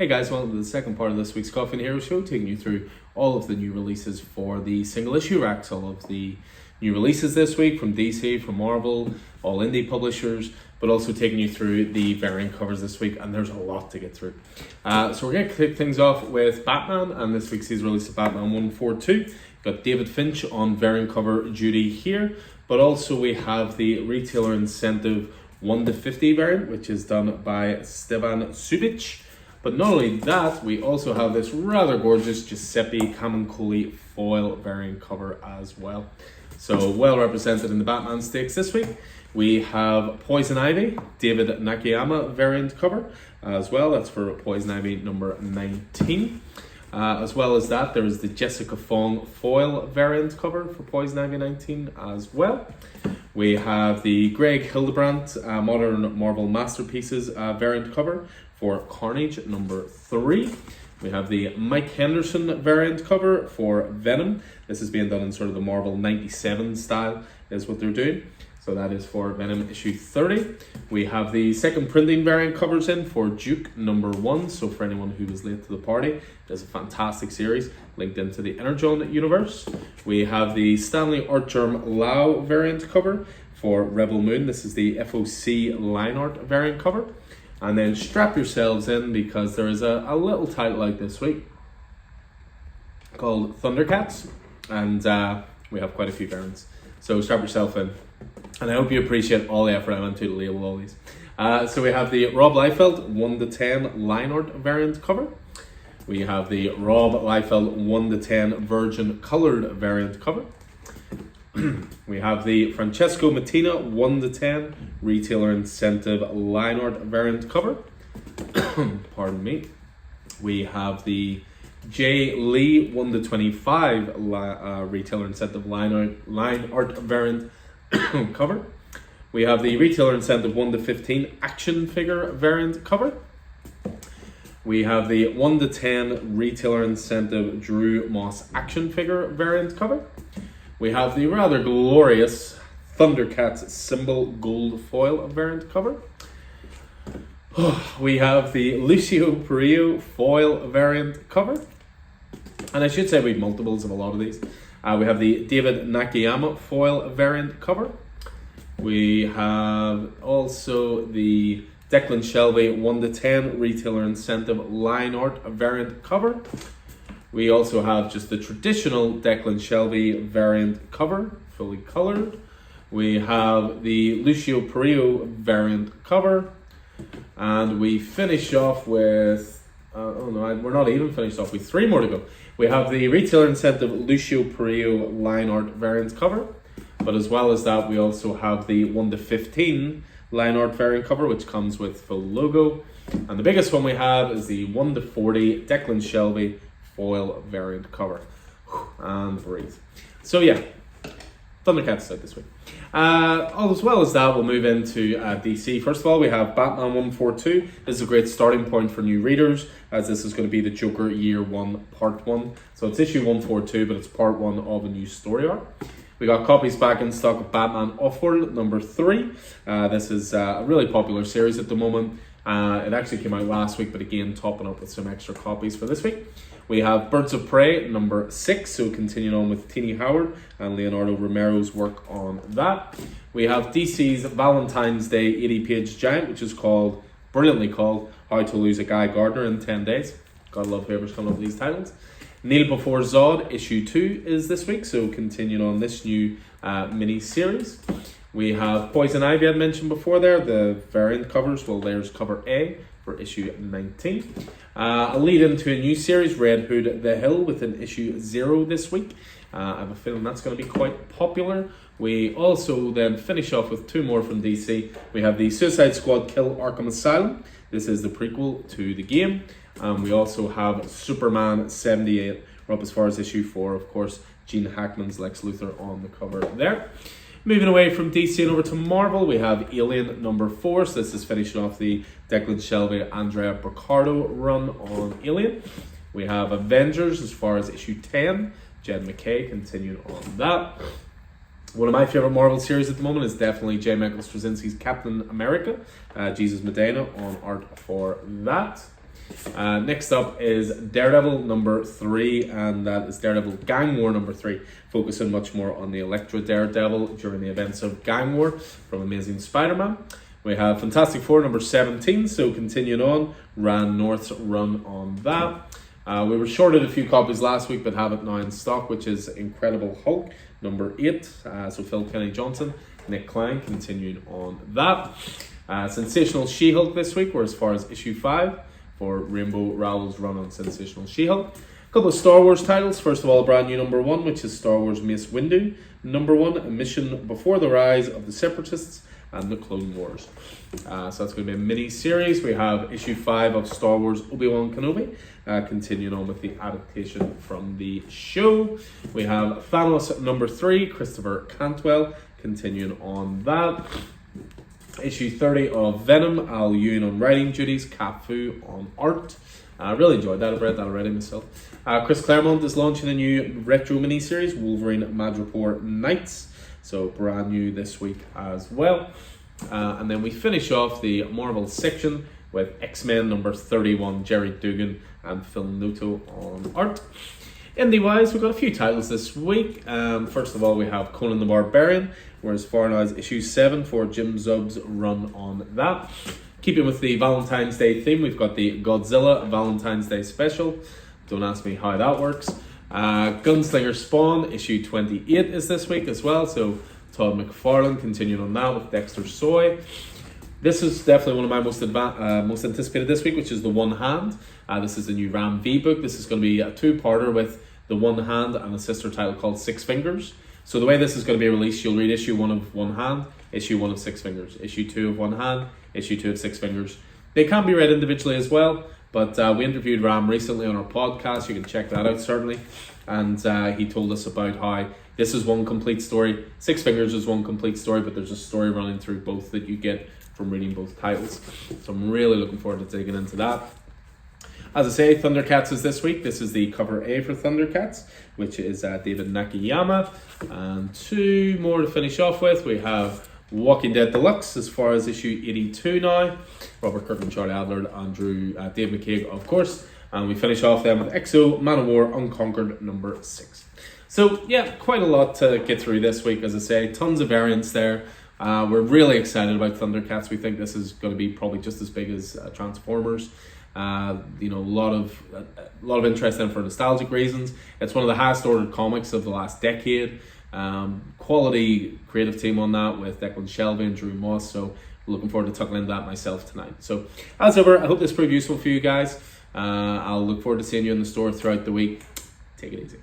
Hey guys, welcome to the second part of this week's Coffee and Hero Show, taking you through all of the new releases for the single issue racks, all of the new releases this week from DC, from Marvel, all indie publishers, but also taking you through the variant covers this week, and there's a lot to get through. So we're going to kick things off with Batman, and this week's season release of Batman 142. Got David Finch on variant cover duty here, but also we have the retailer incentive 1-50 variant, which is done by Stevan Subic. But not only that, we also have this rather gorgeous Giuseppe Camuncoli foil variant cover as well. So well represented in the Batman stakes this week. We have Poison Ivy, David Nakayama variant cover as well. That's for Poison Ivy number 19. As well as that, there is the Jessica Fong foil variant cover for Poison Ivy 19 as well. We have the Greg Hildebrandt Modern Marvel Masterpieces variant cover for Carnage number 3. We have the Mike Henderson variant cover for Venom. This is being done in sort of the Marvel 97 style is what they're doing. So that is for Venom issue 30. We have the second printing variant covers in for Duke number 1. So for anyone who was late to the party, there's a fantastic series linked into the Energon universe. We have the Stanley Artgerm Lau variant cover for Rebel Moon. This is the FOC line art variant cover. And then strap yourselves in because there is a little title out this week called Thundercats. And we have quite a few variants. So strap yourself in. And I hope you appreciate all the effort I went to label all these. So we have the Rob Liefeld 1-10 line art variant cover. We have the Rob Liefeld 1-10 Virgin colored variant cover. We have the Francesco Mattina 1-10 retailer incentive line art variant cover. Pardon me. We have the J. Lee 1-25 retailer incentive line art variant cover. We have the retailer incentive 1-15 action figure variant cover. We have the 1-10 retailer incentive Drew Moss action figure variant cover. We have the rather glorious Thundercats symbol gold foil variant cover. We have the Lucio Perillo foil variant cover. And I should say we have multiples of a lot of these. We have the David Nakayama foil variant cover. We have also the Declan Shelby 1-10 retailer incentive line art variant cover. We also have just the traditional Declan Shelby variant cover, fully colored. We have the Lucio Perillo variant cover. And we finish off with, we're not even finished off, with 3 more to go. We have the retailer incentive Lucio Perillo line art variant cover. But as well as that, we also have the 1-15 line art variant cover, which comes with full logo. And the biggest one we have is the 1-40 Declan Shelby foil variant cover. And breathe. So yeah, Thundercats out this week. As well as that, we'll move into DC. First of all, we have Batman 142. This is a great starting point for new readers, as this is going to be the Joker Year 1 Part 1. So it's issue 142, but it's Part 1 of a new story arc. We got copies back in stock of Batman Offworld number 3. This is a really popular series at the moment. It actually came out last week, but again, topping up with some extra copies for this week. We have Birds of Prey number 6, so continuing on with Tini Howard and Leonardo Romero's work on that. We have DC's Valentine's Day 80-page giant, which is brilliantly called How to Lose a Guy Gardner in 10 Days. Gotta love whoever's coming up with these titles. Kneel Before Zod issue 2 is this week, so continuing on this new mini-series. We have Poison Ivy I'd mentioned before there, the variant covers. Well, there's cover A for issue 19. A lead into a new series, Red Hood The Hill, with an issue 0 this week. I have a feeling that's going to be quite popular. We also then finish off with 2 more from DC. We have the Suicide Squad Kill Arkham Asylum. This is the prequel to the game. We also have Superman 78. We're up as far as issue 4, of course. Gene Hackman's Lex Luthor on the cover there. Moving away from DC and over to Marvel, we have Alien number 4. So this is finishing off the Declan Shelby, Andrea Briccardo run on Alien. We have Avengers as far as issue 10. Jed MacKay continuing on that. One of my favourite Marvel series at the moment is definitely J. Michael Straczynski's Captain America. Jesus Medina on art for that. Next up is Daredevil number 3, and that is Daredevil Gang War number 3, focusing much more on the Elektra Daredevil during the events of Gang War from Amazing Spider-Man. We have Fantastic Four number 17, so continuing on, Rand North's run on that. We were shorted a few copies last week, but have it now in stock, which is Incredible Hulk number 8. So Phil Kenny Johnson, Nick Klein, continuing on that. Sensational She-Hulk this week, we're as far as issue 5 for Rainbow Rowell's run on Sensational She-Hulk. A couple of Star Wars titles. First of all, a brand new number 1, which is Star Wars Mace Windu number 1, a mission before the rise of the Separatists and the Clone Wars. So that's going to be a mini-series. We have issue 5 of Star Wars Obi-Wan Kenobi, continuing on with the adaptation from the show. We have Thanos number 3, Christopher Cantwell, continuing on that. Issue 30 of Venom, Al Ewing on writing duties, Cat Fu on art. I really enjoyed that. I've read that already myself. Chris Claremont is launching a new retro miniseries, Wolverine Madripoor Nights. So brand new this week as well. And then we finish off the Marvel section with X-Men number 31, Jerry Dugan and Phil Noto on art. Indie-wise, we've got a few titles this week. First of all, we have Conan the Barbarian, we're as far now as issue 7 for Jim Zub's run on that. Keeping with the Valentine's Day theme, we've got the Godzilla Valentine's Day special. Don't ask me how that works. Gunslinger Spawn, issue 28 is this week as well, so Todd McFarlane continuing on that with Dexter Soy. This is definitely one of my most anticipated this week, which is The One Hand. This is the new Ram V book. This is going to be a two-parter with The One Hand and a sister title called Six Fingers. So the way this is going to be released, you'll read issue 1 of One Hand, issue 1 of Six Fingers, issue 2 of One Hand, issue 2 of Six Fingers. They can be read individually as well, but we interviewed Ram recently on our podcast. You can check that out, certainly. And he told us about how this is one complete story. Six Fingers is one complete story, but there's a story running through both that you get from reading both titles. So I'm really looking forward to digging into that. As I say, Thundercats is this week. This is the cover A for Thundercats, which is David Nakayama. And 2 more to finish off with. We have Walking Dead Deluxe as far as issue 82 now. Robert Kirkman, Charlie Adler, Andrew, Dave McCaig, of course. And we finish off then with Exo, Man of War, Unconquered, number 6. So, yeah, quite a lot to get through this week, as I say. Tons of variants there. We're really excited about Thundercats. We think this is going to be probably just as big as Transformers. A lot of interest in for nostalgic reasons. It's one of the highest ordered comics of the last decade. Quality creative team on that with Declan Shelby and Drew Moss. So looking forward to tucking into that myself tonight. So as ever, I hope this proved useful for you guys. I'll look forward to seeing you in the store throughout the week. Take it easy.